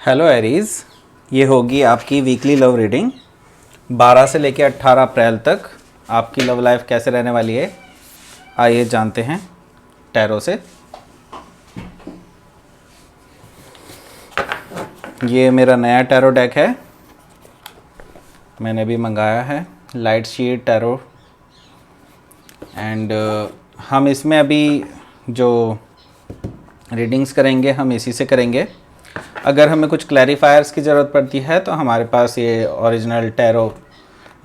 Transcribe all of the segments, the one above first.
Hello Aries, ये होगी आपकी वीकली लव रीडिंग 12 से लेकर 18 अप्रैल तक। आपकी लव लाइफ कैसे रहने वाली है, आइए जानते हैं टैरो से। ये मेरा नया टैरो डेक है, मैंने भी मंगाया है, लाइट शीट टैरो। एंड हम इसमें अभी जो रीडिंग्स करेंगे हम इसी से करेंगे। अगर हमें कुछ क्लैरिफायर्स की ज़रूरत पड़ती है तो हमारे पास ये ओरिजिनल टैरो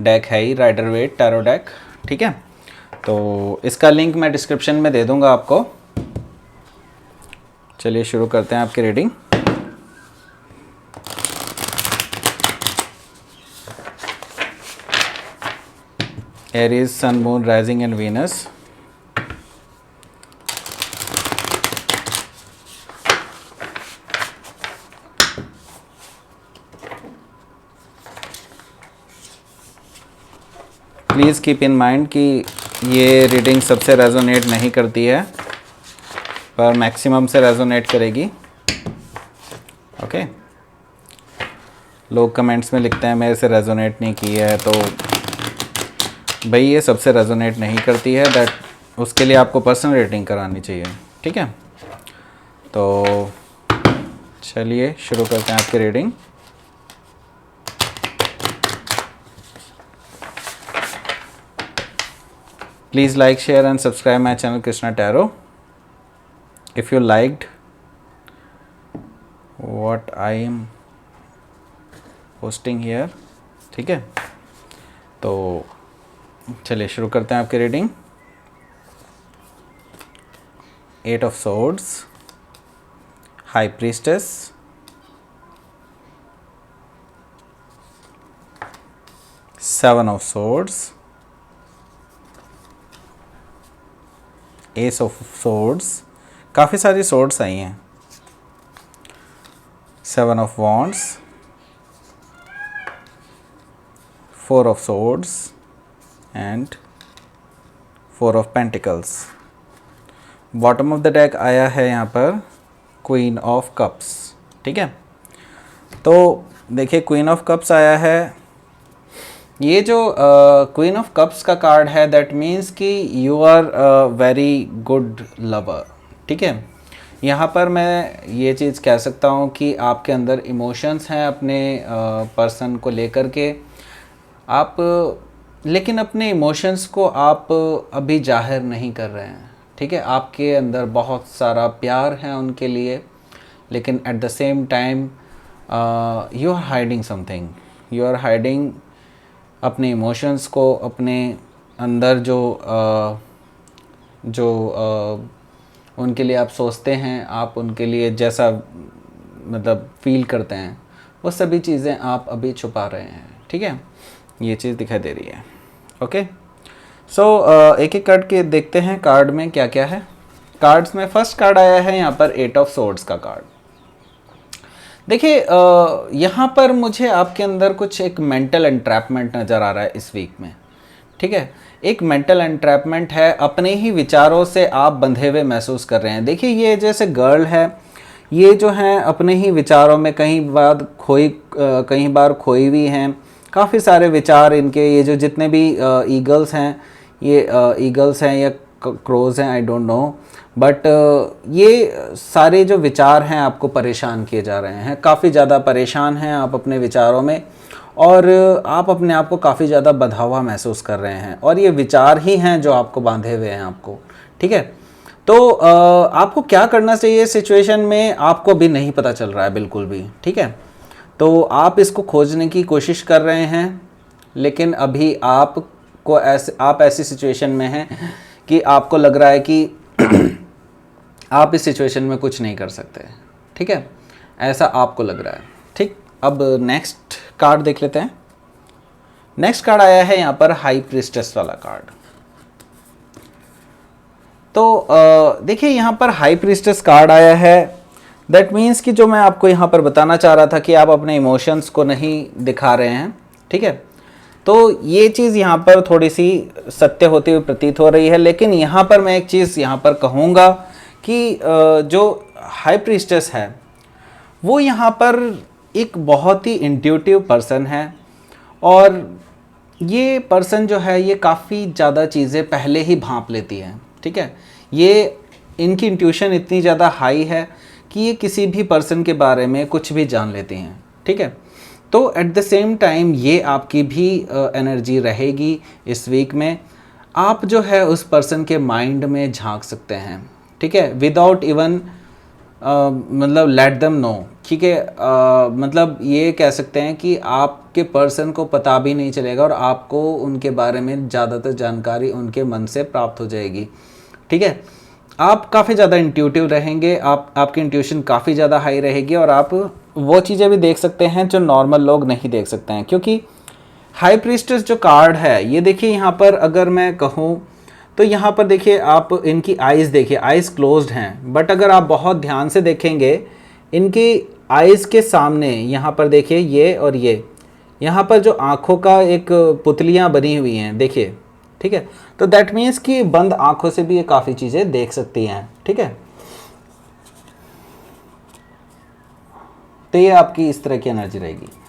डेक है ही, राइडर वेट टैरो डेक, ठीक है। तो इसका लिंक मैं डिस्क्रिप्शन में दे दूंगा आपको। चलिए शुरू करते हैं आपकी reading. Aries, sun, moon, rising and Venus. Please keep in mind कि ये रीडिंग सबसे रेजोनेट नहीं करती है, पर मैक्सिमम से रेजोनेट करेगी। ओके, लोग कमेंट्स में लिखते हैं मेरे से रेजोनेट नहीं की है, तो भाई ये सबसे रेजोनेट नहीं करती है, दैट उसके लिए आपको पर्सनल रीडिंग करानी चाहिए, ठीक है। तो चलिए शुरू करते हैं आपकी reading. Please like, share and subscribe my channel Krishna Tarot. If you liked what I am posting here, ठीक है। तो चलिए शुरू करते हैं आपकी reading. 8 of Swords, High Priestess, Seven of Swords, S of swords, काफ़ी सारी सोर्ड्स आई हैं। 7 of wands, 4 of swords and 4 of pentacles. Bottom of the deck आया है यहाँ पर क्वीन ऑफ कप्स, ठीक है। तो देखिए क्वीन ऑफ कप्स आया है। ये जो क्वीन ऑफ कप्स का कार्ड है, दैट मीन्स कि you are very good lover, ठीक है। यहाँ पर मैं ये चीज़ कह सकता हूँ कि आपके अंदर इमोशंस हैं अपने पर्सन को लेकर के आप, लेकिन अपने इमोशंस को आप अभी जाहिर नहीं कर रहे हैं, ठीक है। आपके अंदर बहुत सारा प्यार है उनके लिए, लेकिन at the same time you are hiding something, you are hiding अपने इमोशंस को, अपने अंदर जो उनके लिए आप सोचते हैं, आप उनके लिए जैसा मतलब फील करते हैं, वो सभी चीज़ें आप अभी छुपा रहे हैं, ठीक है। ये चीज़ दिखाई दे रही है। ओके, सो एक एक कार्ड के देखते हैं कार्ड में क्या क्या है। कार्ड्स में फर्स्ट कार्ड आया है यहाँ पर 8 ऑफ सोर्ड्स का कार्ड। देखिए यहाँ पर मुझे आपके अंदर कुछ एक मेंटल एंट्रैपमेंट नज़र आ रहा है इस वीक में, ठीक है। एक मेंटल एंट्रैपमेंट है, अपने ही विचारों से आप बंधे हुए महसूस कर रहे हैं। देखिए ये जैसे गर्ल है, ये जो है अपने ही विचारों में कई बार खोई हुई हैं। काफ़ी सारे विचार इनके, ये जो जितने भी ईगल्स हैं, ये ईगल्स हैं या क्रोज हैं, आई डोंट नो, बट ये सारे जो विचार हैं आपको परेशान किए जा रहे हैं। काफ़ी ज़्यादा परेशान हैं आप अपने विचारों में, और आप अपने आप को काफ़ी ज़्यादा बंधा हुआ महसूस कर रहे हैं, और ये विचार ही हैं जो आपको बांधे हुए हैं आपको, ठीक है। तो आपको क्या करना चाहिए सिचुएशन में, आपको भी नहीं पता चल रहा है बिल्कुल भी, ठीक है। तो आप इसको खोजने की कोशिश कर रहे हैं, लेकिन अभी आप ऐसी सिचुएशन में हैं कि आपको लग रहा है कि आप इस सिचुएशन में कुछ नहीं कर सकते, ठीक है, ऐसा आपको लग रहा है, ठीक। अब नेक्स्ट कार्ड देख लेते हैं। नेक्स्ट कार्ड आया है यहाँ पर हाई प्रीस्टेस वाला कार्ड। तो देखिए यहाँ पर हाई प्रीस्टेस कार्ड आया है, दैट मीन्स कि जो मैं आपको यहाँ पर बताना चाह रहा था कि आप अपने इमोशंस को नहीं दिखा रहे हैं, ठीक है। तो ये चीज़ यहाँ पर थोड़ी सी सत्य होती हुई प्रतीत हो रही है, लेकिन यहाँ पर मैं एक चीज़ यहाँ पर कहूँगा कि जो हाई प्रीस्टेस है वो यहाँ पर एक बहुत ही इंट्यूटिव पर्सन है, और ये पर्सन जो है ये काफ़ी ज़्यादा चीज़ें पहले ही भांप लेती है, ठीक है। ये इनकी इंट्यूशन इतनी ज़्यादा हाई है कि ये किसी भी पर्सन के बारे में कुछ भी जान लेती हैं, ठीक है। तो एट द सेम टाइम ये आपकी भी एनर्जी रहेगी इस वीक में। आप जो है उस पर्सन के माइंड में झांक सकते हैं, ठीक है, विदाउट इवन मतलब लेट देम नो, ठीक है। मतलब ये कह सकते हैं कि आपके पर्सन को पता भी नहीं चलेगा और आपको उनके बारे में ज़्यादातर जानकारी उनके मन से प्राप्त हो जाएगी, ठीक है। आप काफ़ी ज़्यादा इंट्यूटिव रहेंगे, आपकी इंट्यूशन काफ़ी ज़्यादा हाई रहेगी, और आप वो चीज़ें भी देख सकते हैं जो नॉर्मल लोग नहीं देख सकते हैं। क्योंकि हाई प्रीस्टेस जो कार्ड है, ये देखिए यहाँ पर अगर मैं कहूँ तो यहाँ पर देखिए आप इनकी आइज़ देखिए, आइज़ क्लोज्ड हैं, बट अगर आप बहुत ध्यान से देखेंगे इनकी आइज़ के सामने यहाँ पर देखिए ये और ये, यहाँ पर जो आँखों का एक पुतलियाँ बनी हुई हैं देखिए, ठीक है। तो दैट मीन्स कि बंद आँखों से भी ये काफ़ी चीज़ें देख सकती हैं, ठीक है। तो ये आपकी इस तरह की एनर्जी रहेगी।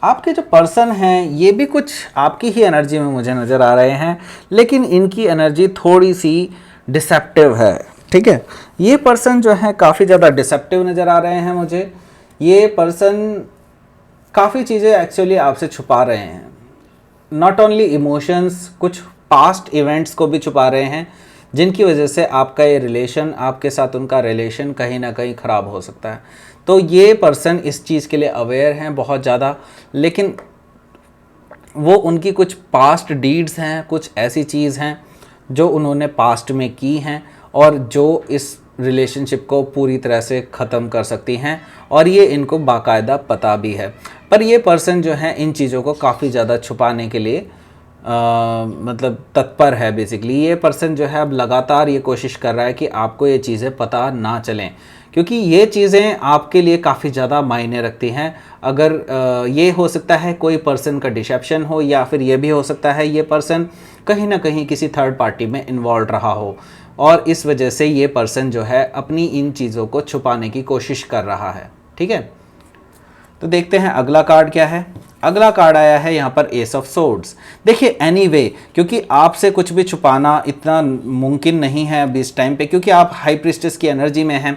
आपके जो पर्सन हैं ये भी कुछ आपकी ही एनर्जी में मुझे नज़र आ रहे हैं, लेकिन इनकी एनर्जी थोड़ी सी डिसेप्टिव है, ठीक है। ये पर्सन जो है काफ़ी ज़्यादा डिसेप्टिव नज़र आ रहे हैं मुझे। ये पर्सन काफ़ी चीज़ें एक्चुअली आपसे छुपा रहे हैं, नॉट ओनली इमोशंस, कुछ पास्ट इवेंट्स को भी छुपा रहे हैं, जिनकी वजह से आपका ये रिलेशन, आपके साथ उनका रिलेशन कहीं ना कहीं ख़राब हो सकता है। तो ये पर्सन इस चीज़ के लिए अवेयर हैं बहुत ज़्यादा, लेकिन वो उनकी कुछ पास्ट डीड्स हैं, कुछ ऐसी चीज़ हैं जो उन्होंने पास्ट में की हैं और जो इस रिलेशनशिप को पूरी तरह से ख़त्म कर सकती हैं, और ये इनको बाकायदा पता भी है। पर ये पर्सन जो है इन चीज़ों को काफ़ी ज़्यादा छुपाने के लिए मतलब तत्पर है। बेसिकली ये पर्सन जो है अब लगातार ये कोशिश कर रहा है कि आपको ये चीज़ें पता ना चलें, क्योंकि ये चीज़ें आपके लिए काफ़ी ज़्यादा मायने रखती हैं। अगर ये हो सकता है कोई पर्सन का डिसेप्शन हो, या फिर ये भी हो सकता है ये पर्सन कहीं ना कहीं किसी थर्ड पार्टी में इन्वॉल्व रहा हो, और इस वजह से ये पर्सन जो है अपनी इन चीज़ों को छुपाने की कोशिश कर रहा है, ठीक है। तो देखते हैं अगला कार्ड क्या है। अगला कार्ड आया है यहाँ पर एस ऑफ सोर्ड्स। देखिए एनीवे, क्योंकि आपसे कुछ भी छुपाना इतना मुमकिन नहीं है अभी इस टाइम पे, क्योंकि आप हाई प्रीस्टेस की एनर्जी में हैं।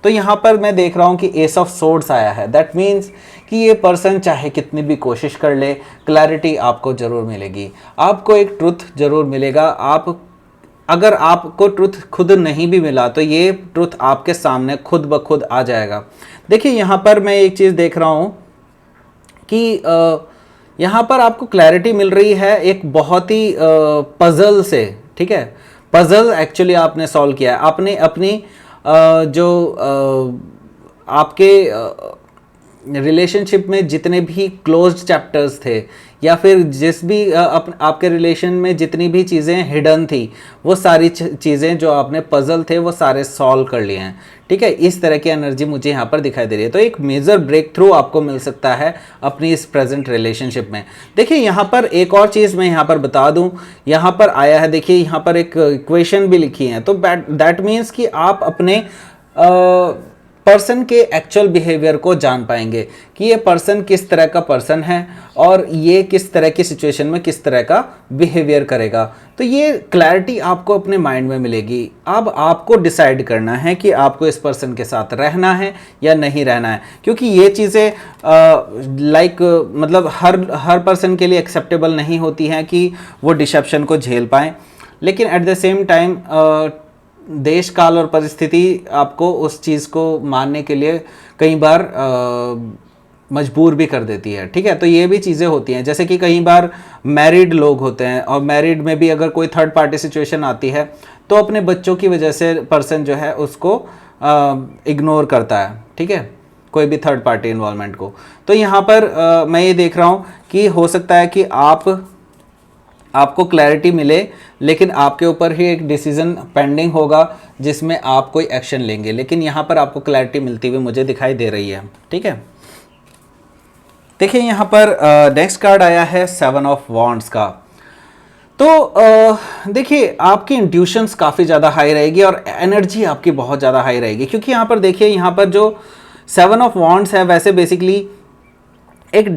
तो यहाँ पर मैं देख रहा हूँ कि एस ऑफ सोर्ड्स आया है। दैट मीन्स कि ये पर्सन चाहे कितनी भी कोशिश कर ले, क्लैरिटी आपको ज़रूर मिलेगी, आपको एक ट्रुथ ज़रूर मिलेगा। अगर आपको ट्रुथ खुद नहीं भी मिला तो ये ट्रुथ आपके सामने खुद ब खुद आ जाएगा। देखिए यहाँ पर मैं एक चीज़ देख रहा हूँ कि यहाँ पर आपको क्लैरिटी मिल रही है एक बहुत ही पजल से, ठीक है। पजल एक्चुअली आपने सॉल्व किया है, आपने अपनी जो आपके रिलेशनशिप में जितने भी क्लोज्ड चैप्टर्स थे, या फिर जिस भी आपके रिलेशन में जितनी भी चीज़ें हिडन थी, वो सारी चीज़ें जो आपने पजल थे वो सारे सॉल्व कर लिए हैं, ठीक है। इस तरह की एनर्जी मुझे यहाँ पर दिखाई दे रही है। तो एक मेजर ब्रेक थ्रू आपको मिल सकता है अपनी इस प्रेजेंट रिलेशनशिप में। देखिए यहाँ पर एक और चीज़ मैं यहाँ पर बता दूँ, यहाँ पर आया है, देखिए यहाँ पर एक इक्वेशन भी लिखी है। तो दैट मीन्स कि आप अपने पर्सन के एक्चुअल बिहेवियर को जान पाएंगे कि ये पर्सन किस तरह का पर्सन है और ये किस तरह की सिचुएशन में किस तरह का बिहेवियर करेगा। तो ये क्लैरिटी आपको अपने माइंड में मिलेगी। अब आपको डिसाइड करना है कि आपको इस पर्सन के साथ रहना है या नहीं रहना है, क्योंकि ये चीज़ें मतलब हर पर्सन के लिए एक्सेप्टेबल नहीं होती हैं कि वो डिसेप्शन को झेल पाएँ, लेकिन एट द सेम टाइम देश काल और परिस्थिति आपको उस चीज़ को मानने के लिए कई बार मजबूर भी कर देती है, ठीक है। तो ये भी चीज़ें होती हैं, जैसे कि कई बार मैरिड लोग होते हैं और मैरिड में भी अगर कोई थर्ड पार्टी सिचुएशन आती है तो अपने बच्चों की वजह से पर्सन जो है उसको इग्नोर करता है, ठीक है, कोई भी थर्ड पार्टी इन्वॉल्वमेंट को। तो यहाँ पर मैं ये देख रहा हूँ कि हो सकता है कि आपको क्लैरिटी मिले, लेकिन आपके ऊपर ही एक डिसीजन पेंडिंग होगा जिसमें आप कोई एक्शन लेंगे, लेकिन यहाँ पर आपको क्लैरिटी मिलती हुई मुझे दिखाई दे रही है, ठीक है। देखिए यहाँ पर नेक्स्ट कार्ड आया है 7 ऑफ वॉन्ड्स का। तो देखिए आपकी इंट्यूशंस काफ़ी ज़्यादा हाई रहेगी और एनर्जी आपकी बहुत ज़्यादा हाई रहेगी, क्योंकि यहाँ पर देखिए यहाँ पर जो सेवन ऑफ वॉन्ड्स है वैसे बेसिकली एक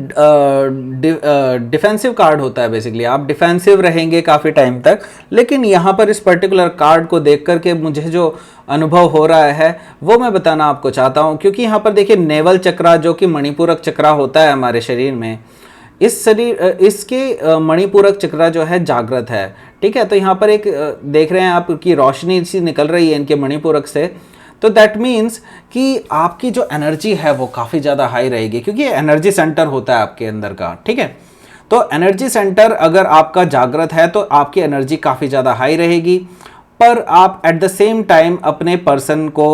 डिफेंसिव कार्ड होता है। बेसिकली आप डिफेंसिव रहेंगे काफ़ी टाइम तक, लेकिन यहाँ पर इस पर्टिकुलर कार्ड को देख करके मुझे जो अनुभव हो रहा है वो मैं बताना आपको चाहता हूँ। क्योंकि यहाँ पर देखिए नेवल चक्रा जो कि मणिपूरक चक्रा होता है हमारे शरीर में, इस शरीर इसके मणिपूरक चक्रा जो है जागृत है, ठीक है। तो यहाँ पर एक देख रहे हैं आप कि रोशनी सी निकल रही है इनके मणिपूरक से, तो दैट मीन्स कि आपकी जो एनर्जी है वो काफ़ी ज़्यादा हाई रहेगी, क्योंकि ये एनर्जी सेंटर होता है आपके अंदर का, ठीक है। तो एनर्जी सेंटर अगर आपका जागृत है तो आपकी एनर्जी काफ़ी ज़्यादा हाई रहेगी, पर आप एट द सेम टाइम अपने पर्सन को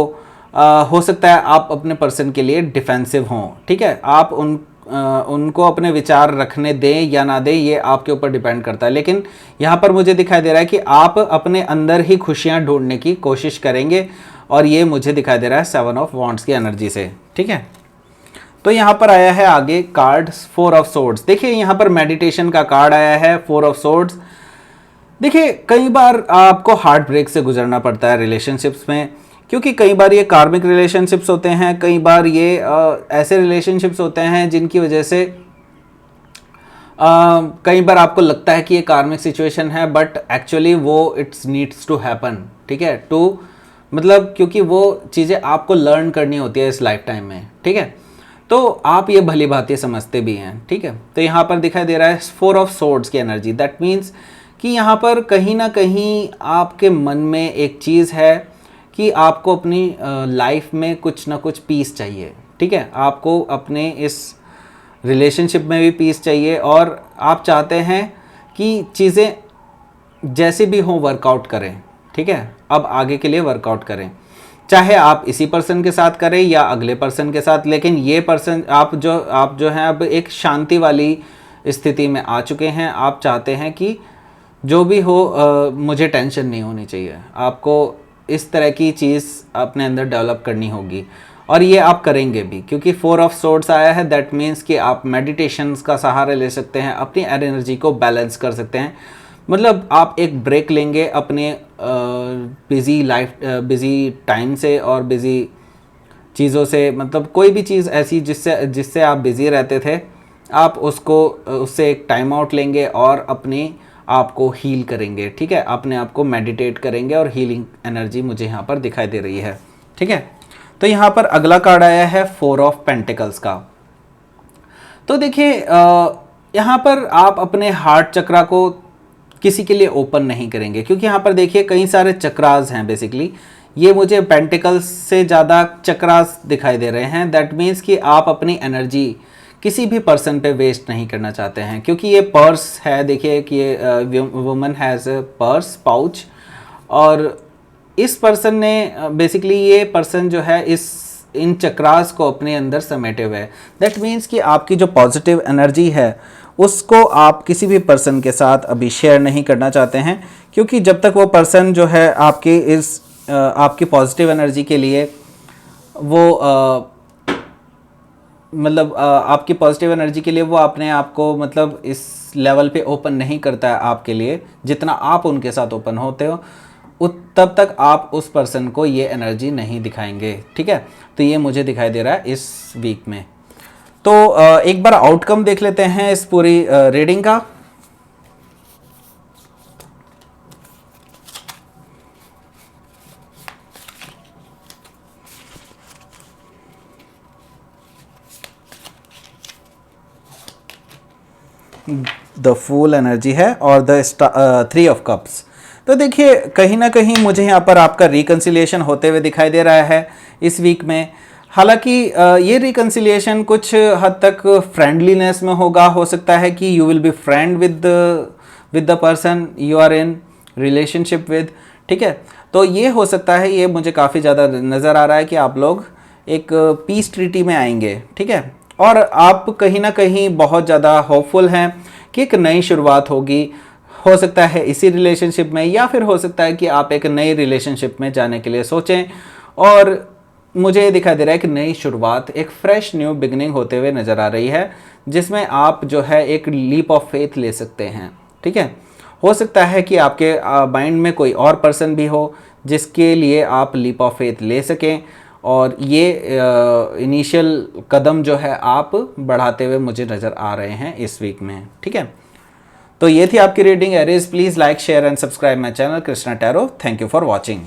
हो सकता है आप अपने पर्सन के लिए डिफेंसिव हों, ठीक है। आप उनको अपने विचार रखने दें या ना दें ये आपके ऊपर डिपेंड करता है, लेकिन यहाँ पर मुझे दिखाई दे रहा है कि आप अपने अंदर ही खुशियाँ ढूंढने की कोशिश करेंगे, और ये मुझे दिखाई दे रहा है सेवन ऑफ वॉन्ड्स की एनर्जी से, ठीक है। तो यहाँ पर आया है आगे कार्ड फोर ऑफ सोर्ड्स। देखिए यहाँ पर मेडिटेशन का कार्ड आया है, फोर ऑफ सोर्ड्स। देखिए कई बार आपको हार्ट ब्रेक से गुजरना पड़ता है रिलेशनशिप्स में, क्योंकि कई बार ये कार्मिक रिलेशनशिप्स होते हैं, कई बार ये ऐसे रिलेशनशिप्स होते हैं जिनकी वजह से कई बार आपको लगता है कि ये कार्मिक सिचुएशन है, बट एक्चुअली वो इट्स नीड्स टू हैपन, ठीक है। टू मतलब क्योंकि वो चीज़ें आपको लर्न करनी होती है इस लाइफ टाइम में, ठीक है। तो आप ये भली भांति समझते भी हैं, ठीक है। तो यहाँ पर दिखाई दे रहा है फोर ऑफ सोर्ड्स की एनर्जी। दैट मीन्स कि यहाँ पर कहीं ना कहीं आपके मन में एक चीज़ है कि आपको अपनी लाइफ में कुछ ना कुछ पीस चाहिए, ठीक है। आपको अपने इस रिलेशनशिप में भी पीस चाहिए, और आप चाहते हैं कि चीज़ें जैसे भी हों वर्कआउट करें, ठीक है। अब आगे के लिए वर्कआउट करें, चाहे आप इसी पर्सन के साथ करें या अगले पर्सन के साथ, लेकिन ये पर्सन आप जो हैं अब एक शांति वाली स्थिति में आ चुके हैं। आप चाहते हैं कि जो भी हो मुझे टेंशन नहीं होनी चाहिए। आपको इस तरह की चीज़ अपने अंदर डेवलप करनी होगी, और ये आप करेंगे भी, क्योंकि फोर ऑफ सोर्ड्स आया है। दैट मीन्स कि आप मेडिटेशंस का सहारा ले सकते हैं, अपनी एनर्जी को बैलेंस कर सकते हैं। मतलब आप एक ब्रेक लेंगे अपने बिज़ी टाइम से और बिज़ी चीज़ों से, मतलब कोई भी चीज़ ऐसी जिससे आप बिज़ी रहते थे, आप उससे एक टाइम आउट लेंगे और अपने आप को हील करेंगे, ठीक है। अपने आप को मेडिटेट करेंगे, और हीलिंग एनर्जी मुझे यहाँ पर दिखाई दे रही है, ठीक है। तो यहाँ पर अगला कार्ड आया है फोर ऑफ पेंटिकल्स का। तो देखिए यहाँ पर आप अपने हार्ट चक्रा को किसी के लिए ओपन नहीं करेंगे, क्योंकि यहाँ पर देखिए कई सारे चक्रास हैं। बेसिकली ये मुझे पेंटिकल्स से ज़्यादा चक्रास दिखाई दे रहे हैं। दैट मीन्स कि आप अपनी एनर्जी किसी भी पर्सन पे वेस्ट नहीं करना चाहते हैं, क्योंकि ये पर्स है। देखिए कि ये woman has a purse pouch, और इस पर्सन ने बेसिकली ये पर्सन जो है इन चक्रास को अपने अंदर समेटे हुए है। दैट मीन्स कि आपकी जो पॉजिटिव एनर्जी है उसको आप किसी भी पर्सन के साथ अभी शेयर नहीं करना चाहते हैं, क्योंकि जब तक वो पर्सन जो है आपकी पॉजिटिव एनर्जी के लिए वो आपकी पॉजिटिव एनर्जी के लिए वो अपने आप को मतलब इस लेवल पे ओपन नहीं करता है आपके लिए, जितना आप उनके साथ ओपन होते हो तब तक आप उस पर्सन को ये एनर्जी नहीं दिखाएंगे, ठीक है। तो ये मुझे दिखाई दे रहा है इस वीक में। तो एक बार आउटकम देख लेते हैं इस पूरी रीडिंग का। द फूल एनर्जी है और द थ्री ऑफ कप्स। तो देखिए कहीं ना कहीं मुझे यहाँ पर आपका रिकन्सिलिएशन होते हुए दिखाई दे रहा है इस वीक में। हालांकि ये रिकन्सिलिएशन कुछ हद तक फ्रेंडलीनेस में होगा। हो सकता है कि you will be friend with the person you are in relationship with, ठीक है। तो ये हो सकता है, ये मुझे काफ़ी ज़्यादा नज़र आ रहा है कि आप लोग एक पीस ट्रीटी में आएंगे, ठीक है। और आप कहीं ना कहीं बहुत ज़्यादा होपफुल हैं कि एक नई शुरुआत होगी। हो सकता है इसी रिलेशनशिप में, या फिर हो सकता है कि आप एक नई रिलेशनशिप में जाने के लिए सोचें। और मुझे ये दिखाई दे रहा है कि नई शुरुआत, एक फ्रेश न्यू बिगनिंग होते हुए नज़र आ रही है, जिसमें आप जो है एक लीप ऑफ फेथ ले सकते हैं, ठीक है। हो सकता है कि आपके माइंड में कोई और पर्सन भी हो जिसके लिए आप लीप ऑफ फेथ ले सकें, और ये इनिशियल कदम जो है आप बढ़ाते हुए मुझे नज़र आ रहे हैं इस वीक में, ठीक है। तो ये थी आपकी reading Aries. Please like share and subscribe my channel Krishna tarot. Thank you for watching.